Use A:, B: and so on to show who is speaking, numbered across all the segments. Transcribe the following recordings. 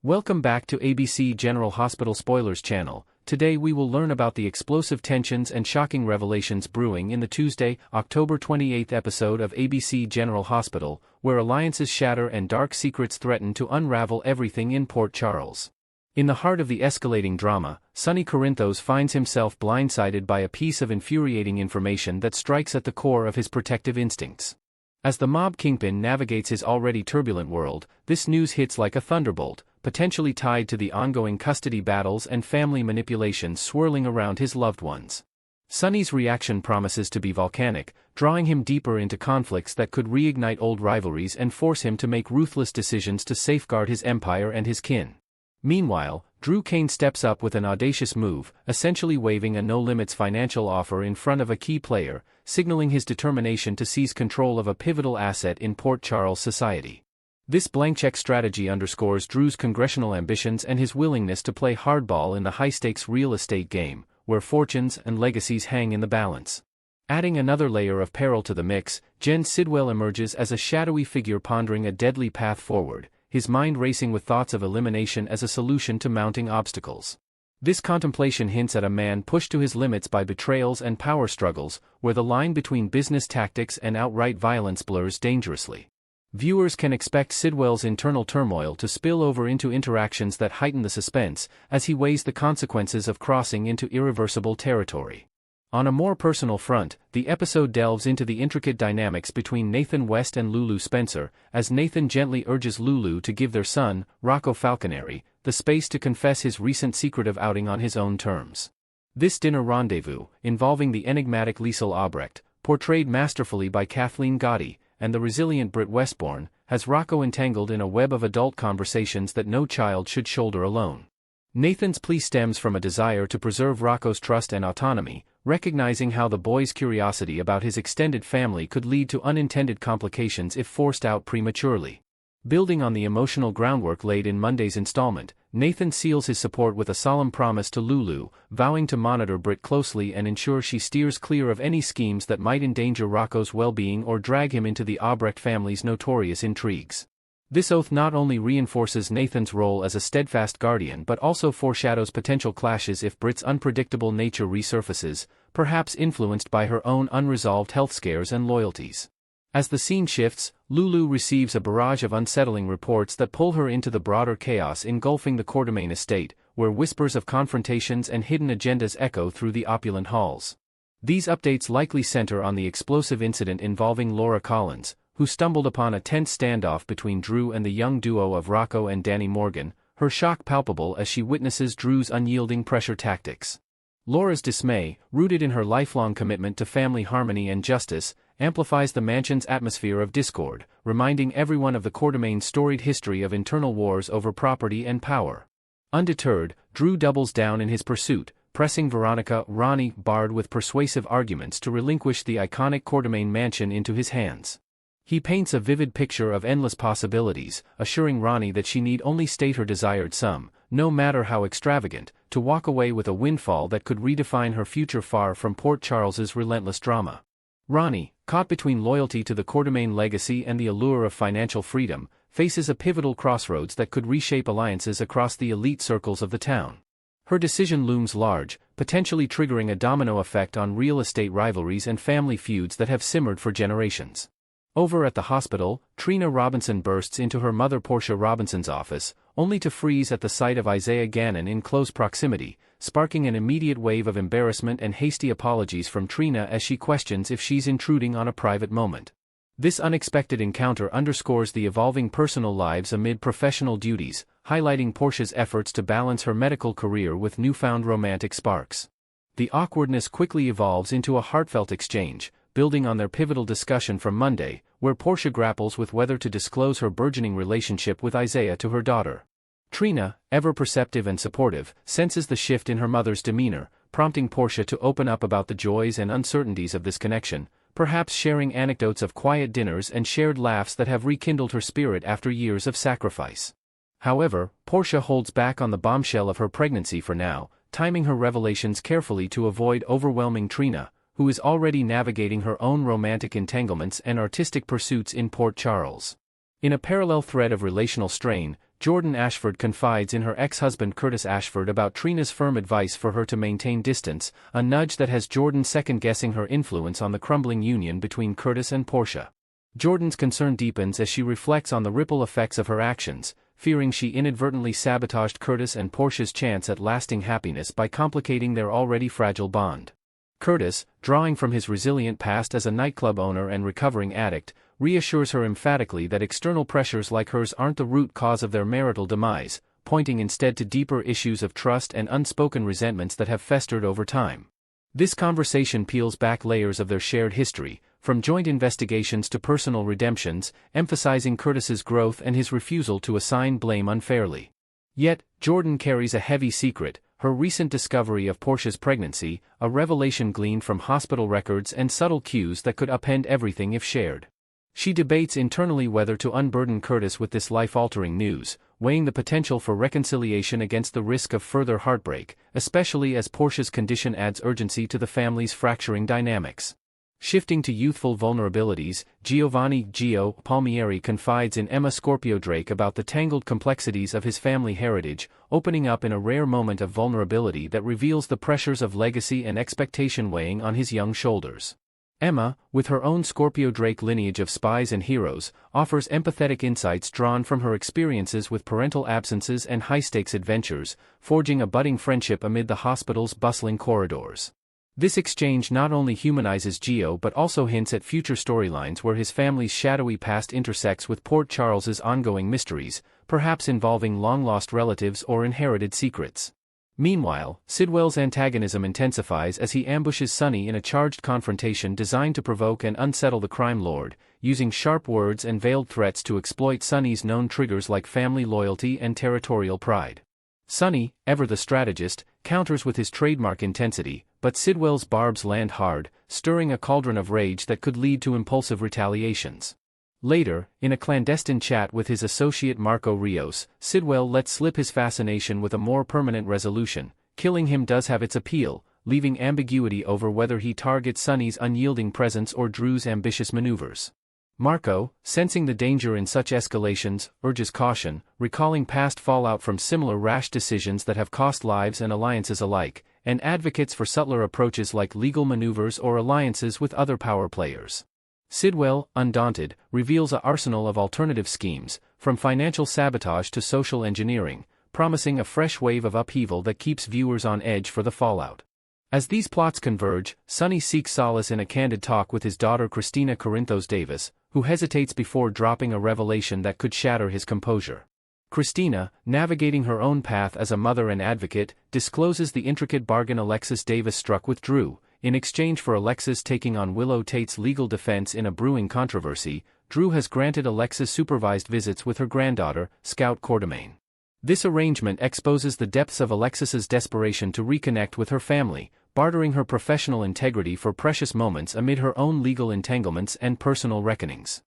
A: Welcome back to ABC General Hospital Spoilers channel. Today we will learn about the explosive tensions and shocking revelations brewing in the Tuesday, October 28 episode of ABC General Hospital, where alliances shatter and dark secrets threaten to unravel everything in Port Charles. In the heart of the escalating drama, Sonny Corinthos finds himself blindsided by a piece of infuriating information that strikes at the core of his protective instincts. As the mob kingpin navigates his already turbulent world, this news hits like a thunderbolt, potentially tied to the ongoing custody battles and family manipulations swirling around his loved ones. Sonny's reaction promises to be volcanic, drawing him deeper into conflicts that could reignite old rivalries and force him to make ruthless decisions to safeguard his empire and his kin. Meanwhile, Drew Kane steps up with an audacious move, essentially waving a no-limits financial offer in front of a key player, signaling his determination to seize control of a pivotal asset in Port Charles society. This blank-check strategy underscores Drew's congressional ambitions and his willingness to play hardball in the high-stakes real estate game, where fortunes and legacies hang in the balance. Adding another layer of peril to the mix, Jen Sidwell emerges as a shadowy figure pondering a deadly path forward, his mind racing with thoughts of elimination as a solution to mounting obstacles. This contemplation hints at a man pushed to his limits by betrayals and power struggles, where the line between business tactics and outright violence blurs dangerously. Viewers can expect Sidwell's internal turmoil to spill over into interactions that heighten the suspense, as he weighs the consequences of crossing into irreversible territory. On a more personal front, the episode delves into the intricate dynamics between Nathan West and Lulu Spencer, as Nathan gently urges Lulu to give their son, Rocco Falconeri, the space to confess his recent secretive outing on his own terms. This dinner rendezvous, involving the enigmatic Liesl Albrecht, portrayed masterfully by Kathleen Gotti, and the resilient Britt Westbourne, has Rocco entangled in a web of adult conversations that no child should shoulder alone. Nathan's plea stems from a desire to preserve Rocco's trust and autonomy, recognizing how the boy's curiosity about his extended family could lead to unintended complications if forced out prematurely. Building on the emotional groundwork laid in Monday's installment, Nathan seals his support with a solemn promise to Lulu, vowing to monitor Britt closely and ensure she steers clear of any schemes that might endanger Rocco's well-being or drag him into the Albrecht family's notorious intrigues. This oath not only reinforces Nathan's role as a steadfast guardian but also foreshadows potential clashes if Britt's unpredictable nature resurfaces, perhaps influenced by her own unresolved health scares and loyalties. As the scene shifts, Lulu receives a barrage of unsettling reports that pull her into the broader chaos engulfing the Quartermaine estate, where whispers of confrontations and hidden agendas echo through the opulent halls. These updates likely center on the explosive incident involving Laura Collins, who stumbled upon a tense standoff between Drew and the young duo of Rocco and Danny Morgan, her shock palpable as she witnesses Drew's unyielding pressure tactics. Laura's dismay, rooted in her lifelong commitment to family harmony and justice, amplifies the mansion's atmosphere of discord, reminding everyone of the Quartermaine's storied history of internal wars over property and power. Undeterred, Drew doubles down in his pursuit, pressing Veronica Ronnie Bard with persuasive arguments to relinquish the iconic Quartermaine mansion into his hands. He paints a vivid picture of endless possibilities, assuring Ronnie that she need only state her desired sum, no matter how extravagant, to walk away with a windfall that could redefine her future far from Port Charles's relentless drama. Ronnie, caught between loyalty to the Quartermaine legacy and the allure of financial freedom, faces a pivotal crossroads that could reshape alliances across the elite circles of the town. Her decision looms large, potentially triggering a domino effect on real estate rivalries and family feuds that have simmered for generations. Over at the hospital, Trina Robinson bursts into her mother Portia Robinson's office, only to freeze at the sight of Isaiah Gannon in close proximity, sparking an immediate wave of embarrassment and hasty apologies from Trina as she questions if she's intruding on a private moment. This unexpected encounter underscores the evolving personal lives amid professional duties, highlighting Portia's efforts to balance her medical career with newfound romantic sparks. The awkwardness quickly evolves into a heartfelt exchange, building on their pivotal discussion from Monday, where Portia grapples with whether to disclose her burgeoning relationship with Isaiah to her daughter. Trina, ever perceptive and supportive, senses the shift in her mother's demeanor, prompting Portia to open up about the joys and uncertainties of this connection, perhaps sharing anecdotes of quiet dinners and shared laughs that have rekindled her spirit after years of sacrifice. However, Portia holds back on the bombshell of her pregnancy for now, timing her revelations carefully to avoid overwhelming Trina, who is already navigating her own romantic entanglements and artistic pursuits in Port Charles. In a parallel thread of relational strain, Jordan Ashford confides in her ex-husband Curtis Ashford about Trina's firm advice for her to maintain distance, a nudge that has Jordan second-guessing her influence on the crumbling union between Curtis and Portia. Jordan's concern deepens as she reflects on the ripple effects of her actions, fearing she inadvertently sabotaged Curtis and Portia's chance at lasting happiness by complicating their already fragile bond. Curtis, drawing from his resilient past as a nightclub owner and recovering addict, reassures her emphatically that external pressures like hers aren't the root cause of their marital demise, pointing instead to deeper issues of trust and unspoken resentments that have festered over time. This conversation peels back layers of their shared history, from joint investigations to personal redemptions, emphasizing Curtis's growth and his refusal to assign blame unfairly. Yet, Jordan carries a heavy secret: her recent discovery of Portia's pregnancy, a revelation gleaned from hospital records and subtle cues that could upend everything if shared. She debates internally whether to unburden Curtis with this life-altering news, weighing the potential for reconciliation against the risk of further heartbreak, especially as Portia's condition adds urgency to the family's fracturing dynamics. Shifting to youthful vulnerabilities, Giovanni Gio Palmieri confides in Emma Scorpio Drake about the tangled complexities of his family heritage, opening up in a rare moment of vulnerability that reveals the pressures of legacy and expectation weighing on his young shoulders. Emma, with her own Scorpio Drake lineage of spies and heroes, offers empathetic insights drawn from her experiences with parental absences and high-stakes adventures, forging a budding friendship amid the hospital's bustling corridors. This exchange not only humanizes Gio but also hints at future storylines where his family's shadowy past intersects with Port Charles's ongoing mysteries, perhaps involving long-lost relatives or inherited secrets. Meanwhile, Sidwell's antagonism intensifies as he ambushes Sonny in a charged confrontation designed to provoke and unsettle the crime lord, using sharp words and veiled threats to exploit Sonny's known triggers like family loyalty and territorial pride. Sonny, ever the strategist, counters with his trademark intensity, but Sidwell's barbs land hard, stirring a cauldron of rage that could lead to impulsive retaliations. Later, in a clandestine chat with his associate Marco Rios, Sidwell lets slip his fascination with a more permanent resolution: killing him does have its appeal, leaving ambiguity over whether he targets Sonny's unyielding presence or Drew's ambitious maneuvers. Marco, sensing the danger in such escalations, urges caution, recalling past fallout from similar rash decisions that have cost lives and alliances alike, and advocates for subtler approaches like legal maneuvers or alliances with other power players. Sidwell, undaunted, reveals an arsenal of alternative schemes, from financial sabotage to social engineering, promising a fresh wave of upheaval that keeps viewers on edge for the fallout. As these plots converge, Sonny seeks solace in a candid talk with his daughter Christina Corinthos Davis, who hesitates before dropping a revelation that could shatter his composure. Christina, navigating her own path as a mother and advocate, discloses the intricate bargain Alexis Davis struck with Drew. In exchange for Alexis taking on Willow Tate's legal defense in a brewing controversy, Drew has granted Alexis supervised visits with her granddaughter, Scout Quartermaine. This arrangement exposes the depths of Alexis's desperation to reconnect with her family, bartering her professional integrity for precious moments amid her own legal entanglements and personal reckonings.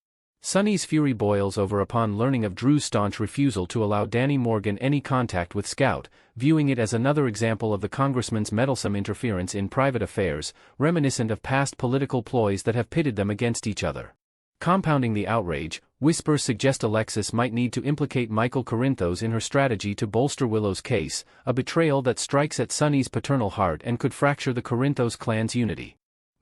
A: Sonny's fury boils over upon learning of Drew's staunch refusal to allow Danny Morgan any contact with Scout, viewing it as another example of the congressman's meddlesome interference in private affairs, reminiscent of past political ploys that have pitted them against each other. Compounding the outrage, whispers suggest Alexis might need to implicate Michael Corinthos in her strategy to bolster Willow's case, a betrayal that strikes at Sonny's paternal heart and could fracture the Corinthos clan's unity.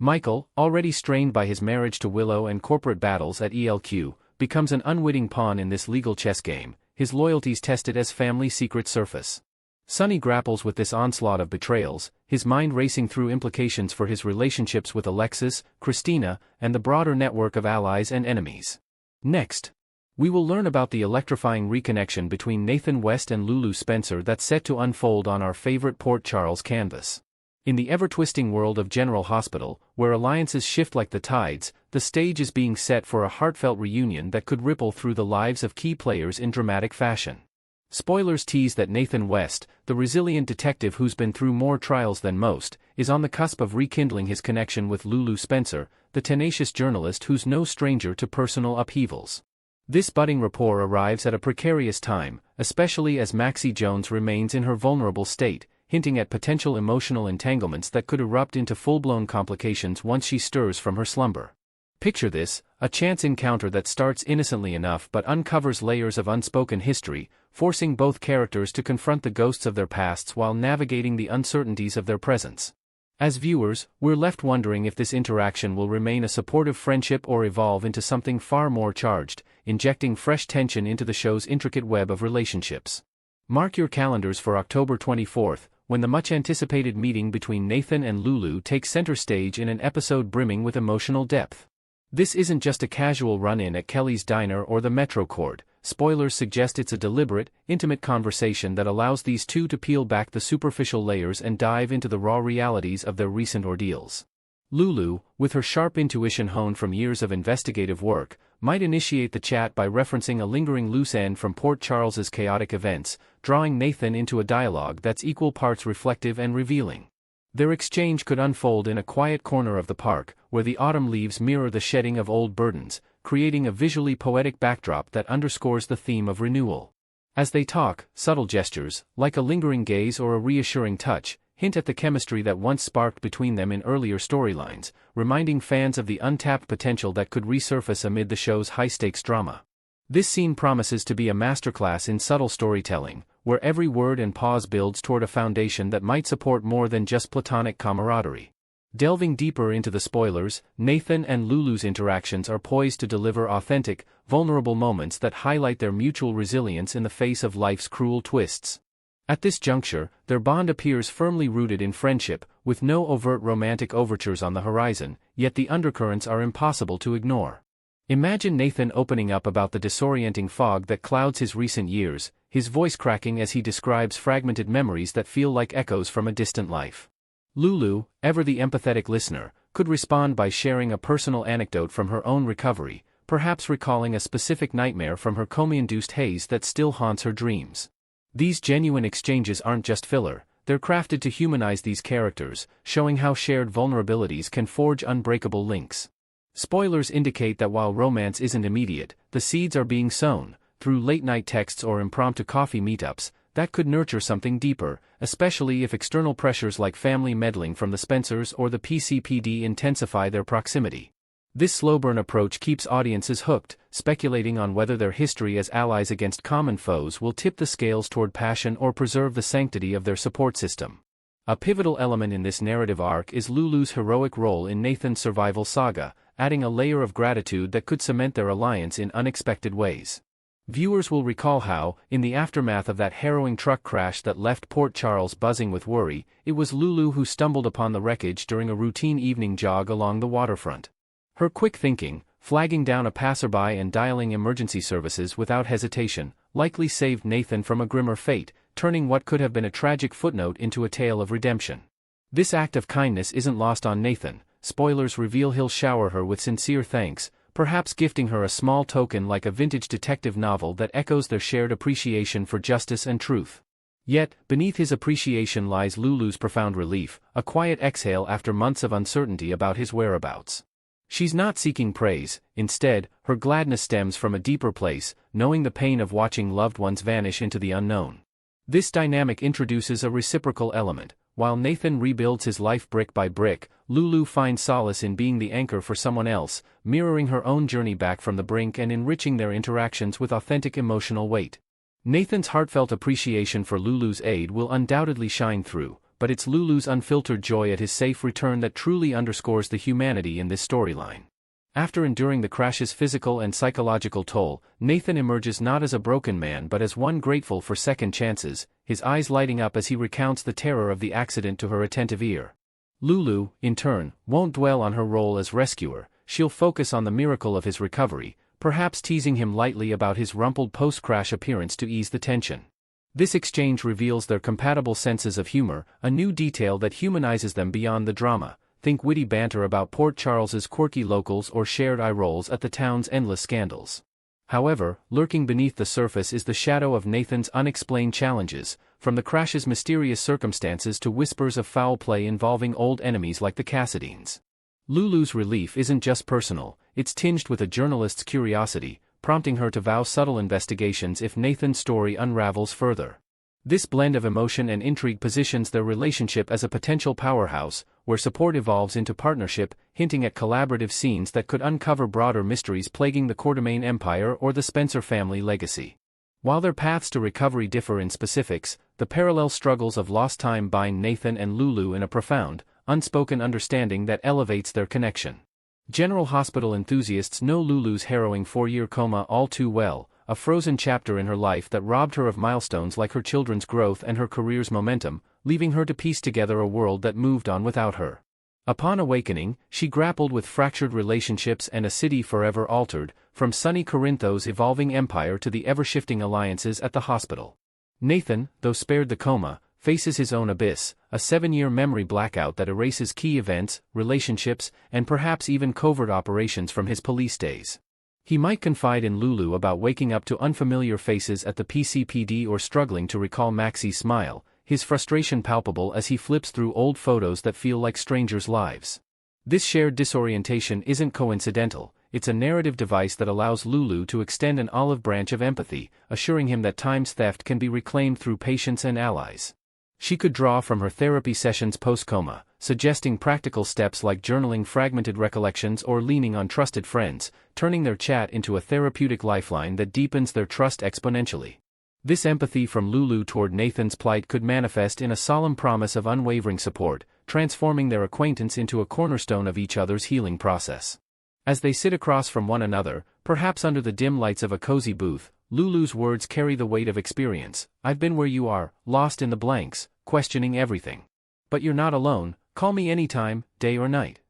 A: Michael, already strained by his marriage to Willow and corporate battles at ELQ, becomes an unwitting pawn in this legal chess game, his loyalties tested as family secrets surface. Sonny grapples with this onslaught of betrayals, his mind racing through implications for his relationships with Alexis, Christina, and the broader network of allies and enemies. Next, we will learn about the electrifying reconnection between Nathan West and Lulu Spencer that's set to unfold on our favorite Port Charles canvas. In the ever-twisting world of General Hospital, where alliances shift like the tides, the stage is being set for a heartfelt reunion that could ripple through the lives of key players in dramatic fashion. Spoilers tease that Nathan West, the resilient detective who's been through more trials than most, is on the cusp of rekindling his connection with Lulu Spencer, the tenacious journalist who's no stranger to personal upheavals. This budding rapport arrives at a precarious time, especially as Maxie Jones remains in her vulnerable state, hinting at potential emotional entanglements that could erupt into full-blown complications once she stirs from her slumber. Picture this, a chance encounter that starts innocently enough but uncovers layers of unspoken history, forcing both characters to confront the ghosts of their pasts while navigating the uncertainties of their presents. As viewers, we're left wondering if this interaction will remain a supportive friendship or evolve into something far more charged, injecting fresh tension into the show's intricate web of relationships. Mark your calendars for October 24th, when the much-anticipated meeting between Nathan and Lulu takes center stage in an episode brimming with emotional depth. This isn't just a casual run-in at Kelly's Diner or the Metro Court. Spoilers suggest it's a deliberate, intimate conversation that allows these two to peel back the superficial layers and dive into the raw realities of their recent ordeals. Lulu, with her sharp intuition honed from years of investigative work, might initiate the chat by referencing a lingering loose end from Port Charles's chaotic events, drawing Nathan into a dialogue that's equal parts reflective and revealing. Their exchange could unfold in a quiet corner of the park, where the autumn leaves mirror the shedding of old burdens, creating a visually poetic backdrop that underscores the theme of renewal. As they talk, subtle gestures, like a lingering gaze or a reassuring touch, hint at the chemistry that once sparked between them in earlier storylines, reminding fans of the untapped potential that could resurface amid the show's high-stakes drama. This scene promises to be a masterclass in subtle storytelling, where every word and pause builds toward a foundation that might support more than just platonic camaraderie. Delving deeper into the spoilers, Nathan and Lulu's interactions are poised to deliver authentic, vulnerable moments that highlight their mutual resilience in the face of life's cruel twists. At this juncture, their bond appears firmly rooted in friendship, with no overt romantic overtures on the horizon, yet the undercurrents are impossible to ignore. Imagine Nathan opening up about the disorienting fog that clouds his recent years, his voice cracking as he describes fragmented memories that feel like echoes from a distant life. Lulu, ever the empathetic listener, could respond by sharing a personal anecdote from her own recovery, perhaps recalling a specific nightmare from her coma-induced haze that still haunts her dreams. These genuine exchanges aren't just filler, they're crafted to humanize these characters, showing how shared vulnerabilities can forge unbreakable links. Spoilers indicate that while romance isn't immediate, the seeds are being sown, through late-night texts or impromptu coffee meetups, that could nurture something deeper, especially if external pressures like family meddling from the Spencers or the PCPD intensify their proximity. This slow-burn approach keeps audiences hooked, speculating on whether their history as allies against common foes will tip the scales toward passion or preserve the sanctity of their support system. A pivotal element in this narrative arc is Lulu's heroic role in Nathan's survival saga, adding a layer of gratitude that could cement their alliance in unexpected ways. Viewers will recall how, in the aftermath of that harrowing truck crash that left Port Charles buzzing with worry, it was Lulu who stumbled upon the wreckage during a routine evening jog along the waterfront. Her quick thinking, flagging down a passerby and dialing emergency services without hesitation, likely saved Nathan from a grimmer fate, turning what could have been a tragic footnote into a tale of redemption. This act of kindness isn't lost on Nathan. Spoilers reveal he'll shower her with sincere thanks, perhaps gifting her a small token like a vintage detective novel that echoes their shared appreciation for justice and truth. Yet, beneath his appreciation lies Lulu's profound relief, a quiet exhale after months of uncertainty about his whereabouts. She's not seeking praise, instead, her gladness stems from a deeper place, knowing the pain of watching loved ones vanish into the unknown. This dynamic introduces a reciprocal element. While Nathan rebuilds his life brick by brick, Lulu finds solace in being the anchor for someone else, mirroring her own journey back from the brink and enriching their interactions with authentic emotional weight. Nathan's heartfelt appreciation for Lulu's aid will undoubtedly shine through, but it's Lulu's unfiltered joy at his safe return that truly underscores the humanity in this storyline. After enduring the crash's physical and psychological toll, Nathan emerges not as a broken man but as one grateful for second chances, his eyes lighting up as he recounts the terror of the accident to her attentive ear. Lulu, in turn, won't dwell on her role as rescuer, she'll focus on the miracle of his recovery, perhaps teasing him lightly about his rumpled post-crash appearance to ease the tension. This exchange reveals their compatible senses of humor, a new detail that humanizes them beyond the drama. Think witty banter about Port Charles's quirky locals or shared eye rolls at the town's endless scandals. However, lurking beneath the surface is the shadow of Nathan's unexplained challenges, from the crash's mysterious circumstances to whispers of foul play involving old enemies like the Cassidines. Lulu's relief isn't just personal, it's tinged with a journalist's curiosity, prompting her to vow subtle investigations if Nathan's story unravels further. This blend of emotion and intrigue positions their relationship as a potential powerhouse, where support evolves into partnership, hinting at collaborative scenes that could uncover broader mysteries plaguing the Quartermaine Empire or the Spencer family legacy. While their paths to recovery differ in specifics, the parallel struggles of lost time bind Nathan and Lulu in a profound, unspoken understanding that elevates their connection. General Hospital enthusiasts know Lulu's harrowing 4-year coma all too well, a frozen chapter in her life that robbed her of milestones like her children's growth and her career's momentum, leaving her to piece together a world that moved on without her. Upon awakening, she grappled with fractured relationships and a city forever altered, from sunny Corinthos' evolving empire to the ever-shifting alliances at the hospital. Nathan, though spared the coma, faces his own abyss, a 7-year memory blackout that erases key events, relationships, and perhaps even covert operations from his police days. He might confide in Lulu about waking up to unfamiliar faces at the PCPD or struggling to recall Maxie's smile, his frustration palpable as he flips through old photos that feel like strangers' lives. This shared disorientation isn't coincidental, it's a narrative device that allows Lulu to extend an olive branch of empathy, assuring him that time's theft can be reclaimed through patience and allies. She could draw from her therapy sessions post-coma, suggesting practical steps like journaling fragmented recollections or leaning on trusted friends, turning their chat into a therapeutic lifeline that deepens their trust exponentially. This empathy from Lulu toward Nathan's plight could manifest in a solemn promise of unwavering support, transforming their acquaintance into a cornerstone of each other's healing process. As they sit across from one another, perhaps under the dim lights of a cozy booth, Lulu's words carry the weight of experience. I've been where you are, lost in the blanks, questioning everything. But you're not alone, call me anytime, day or night.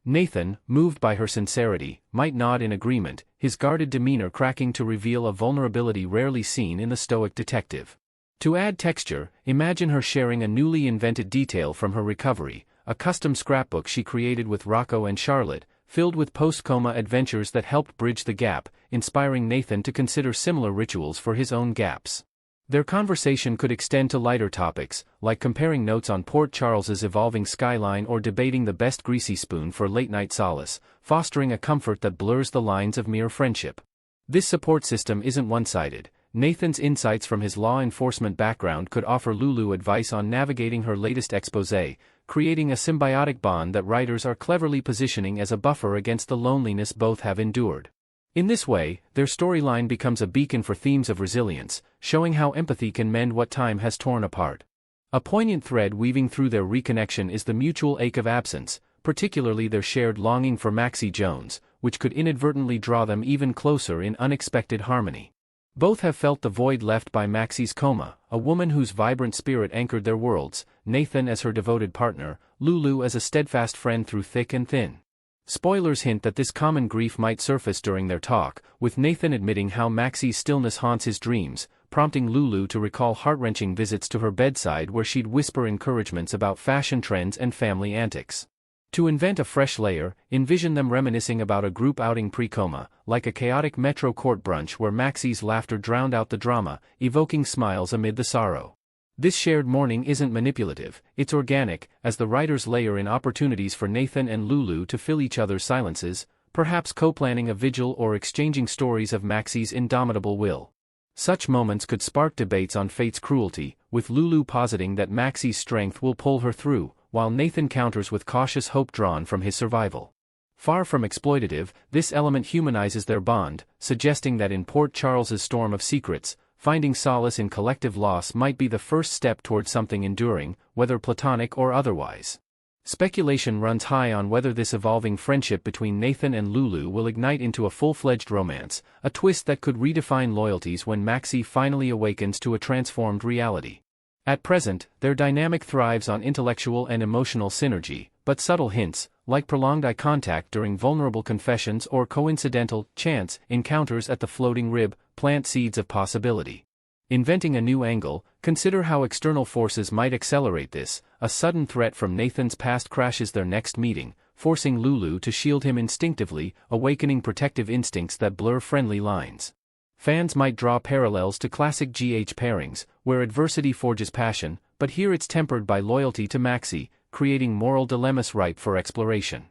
A: Nathan, moved by her sincerity, might nod in agreement, his guarded demeanor cracking to reveal a vulnerability rarely seen in the stoic detective. To add texture, imagine her sharing a newly invented detail from her recovery, a custom scrapbook she created with Rocco and Charlotte, filled with post-coma adventures that helped bridge the gap, inspiring Nathan to consider similar rituals for his own gaps. Their conversation could extend to lighter topics, like comparing notes on Port Charles's evolving skyline or debating the best greasy spoon for late-night solace, fostering a comfort that blurs the lines of mere friendship. This support system isn't one-sided. Nathan's insights from his law enforcement background could offer Lulu advice on navigating her latest exposé, creating a symbiotic bond that writers are cleverly positioning as a buffer against the loneliness both have endured. In this way, their storyline becomes a beacon for themes of resilience, showing how empathy can mend what time has torn apart. A poignant thread weaving through their reconnection is the mutual ache of absence, particularly their shared longing for Maxie Jones, which could inadvertently draw them even closer in unexpected harmony. Both have felt the void left by Maxie's coma, a woman whose vibrant spirit anchored their worlds, Nathan as her devoted partner, Lulu as a steadfast friend through thick and thin. Spoilers hint that this common grief might surface during their talk, with Nathan admitting how Maxie's stillness haunts his dreams, prompting Lulu to recall heart-wrenching visits to her bedside where she'd whisper encouragements about fashion trends and family antics. To invent a fresh layer, envision them reminiscing about a group outing pre-coma, like a chaotic Metro Court brunch where Maxie's laughter drowned out the drama, evoking smiles amid the sorrow. This shared mourning isn't manipulative, it's organic, as the writers layer in opportunities for Nathan and Lulu to fill each other's silences, perhaps co-planning a vigil or exchanging stories of Maxie's indomitable will. Such moments could spark debates on fate's cruelty, with Lulu positing that Maxie's strength will pull her through, while Nathan counters with cautious hope drawn from his survival. Far from exploitative, this element humanizes their bond, suggesting that in Port Charles's storm of secrets, finding solace in collective loss might be the first step toward something enduring, whether platonic or otherwise. Speculation runs high on whether this evolving friendship between Nathan and Lulu will ignite into a full-fledged romance, a twist that could redefine loyalties when Maxie finally awakens to a transformed reality. At present, their dynamic thrives on intellectual and emotional synergy, but subtle hints, like prolonged eye contact during vulnerable confessions or coincidental, chance encounters at the floating rib, plant seeds of possibility. Inventing a new angle, consider how external forces might accelerate this. A sudden threat from Nathan's past crashes their next meeting, forcing Lulu to shield him instinctively, awakening protective instincts that blur friendly lines. Fans might draw parallels to classic GH pairings, where adversity forges passion, but here it's tempered by loyalty to Maxie, creating moral dilemmas ripe for exploration.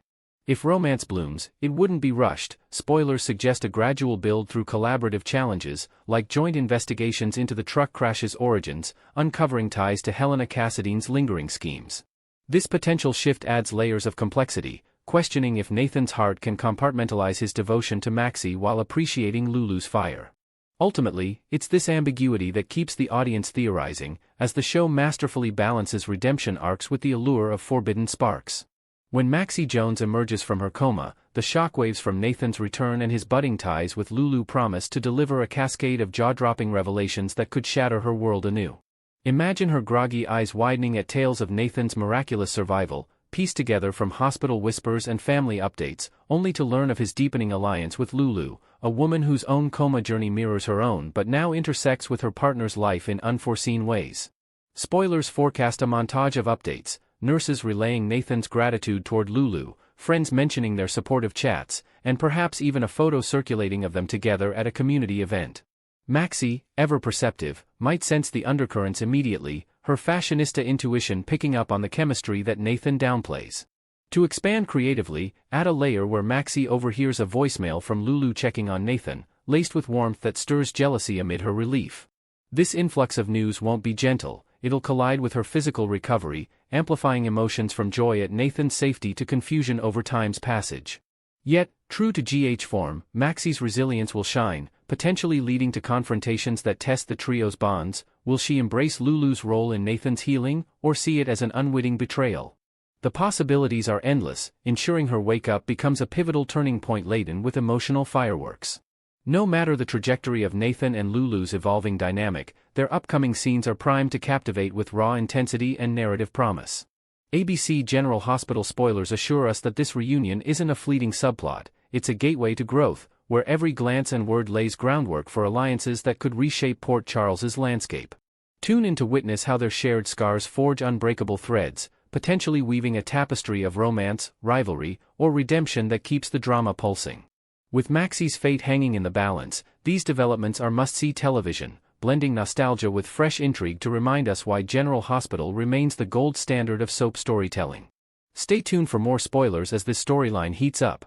A: If romance blooms, it wouldn't be rushed. Spoilers suggest a gradual build through collaborative challenges, like joint investigations into the truck crash's origins, uncovering ties to Helena Cassidy's lingering schemes. This potential shift adds layers of complexity, questioning if Nathan's heart can compartmentalize his devotion to Maxie while appreciating Lulu's fire. Ultimately, it's this ambiguity that keeps the audience theorizing, as the show masterfully balances redemption arcs with the allure of forbidden sparks. When Maxie Jones emerges from her coma, the shockwaves from Nathan's return and his budding ties with Lulu promise to deliver a cascade of jaw-dropping revelations that could shatter her world anew. Imagine her groggy eyes widening at tales of Nathan's miraculous survival, pieced together from hospital whispers and family updates, only to learn of his deepening alliance with Lulu, a woman whose own coma journey mirrors her own but now intersects with her partner's life in unforeseen ways. Spoilers forecast a montage of updates, nurses relaying Nathan's gratitude toward Lulu, friends mentioning their supportive chats, and perhaps even a photo circulating of them together at a community event. Maxie, ever perceptive, might sense the undercurrents immediately, her fashionista intuition picking up on the chemistry that Nathan downplays. To expand creatively, add a layer where Maxie overhears a voicemail from Lulu checking on Nathan, laced with warmth that stirs jealousy amid her relief. This influx of news won't be gentle, it'll collide with her physical recovery, amplifying emotions from joy at Nathan's safety to confusion over time's passage. Yet, true to GH form, Maxie's resilience will shine, potentially leading to confrontations that test the trio's bonds. Will she embrace Lulu's role in Nathan's healing, or see it as an unwitting betrayal? The possibilities are endless, ensuring her wake-up becomes a pivotal turning point laden with emotional fireworks. No matter the trajectory of Nathan and Lulu's evolving dynamic, their upcoming scenes are primed to captivate with raw intensity and narrative promise. ABC General Hospital spoilers assure us that this reunion isn't a fleeting subplot, it's a gateway to growth, where every glance and word lays groundwork for alliances that could reshape Port Charles's landscape. Tune in to witness how their shared scars forge unbreakable threads, potentially weaving a tapestry of romance, rivalry, or redemption that keeps the drama pulsing. With Maxie's fate hanging in the balance, these developments are must-see television, blending nostalgia with fresh intrigue to remind us why General Hospital remains the gold standard of soap storytelling. Stay tuned for more spoilers as this storyline heats up.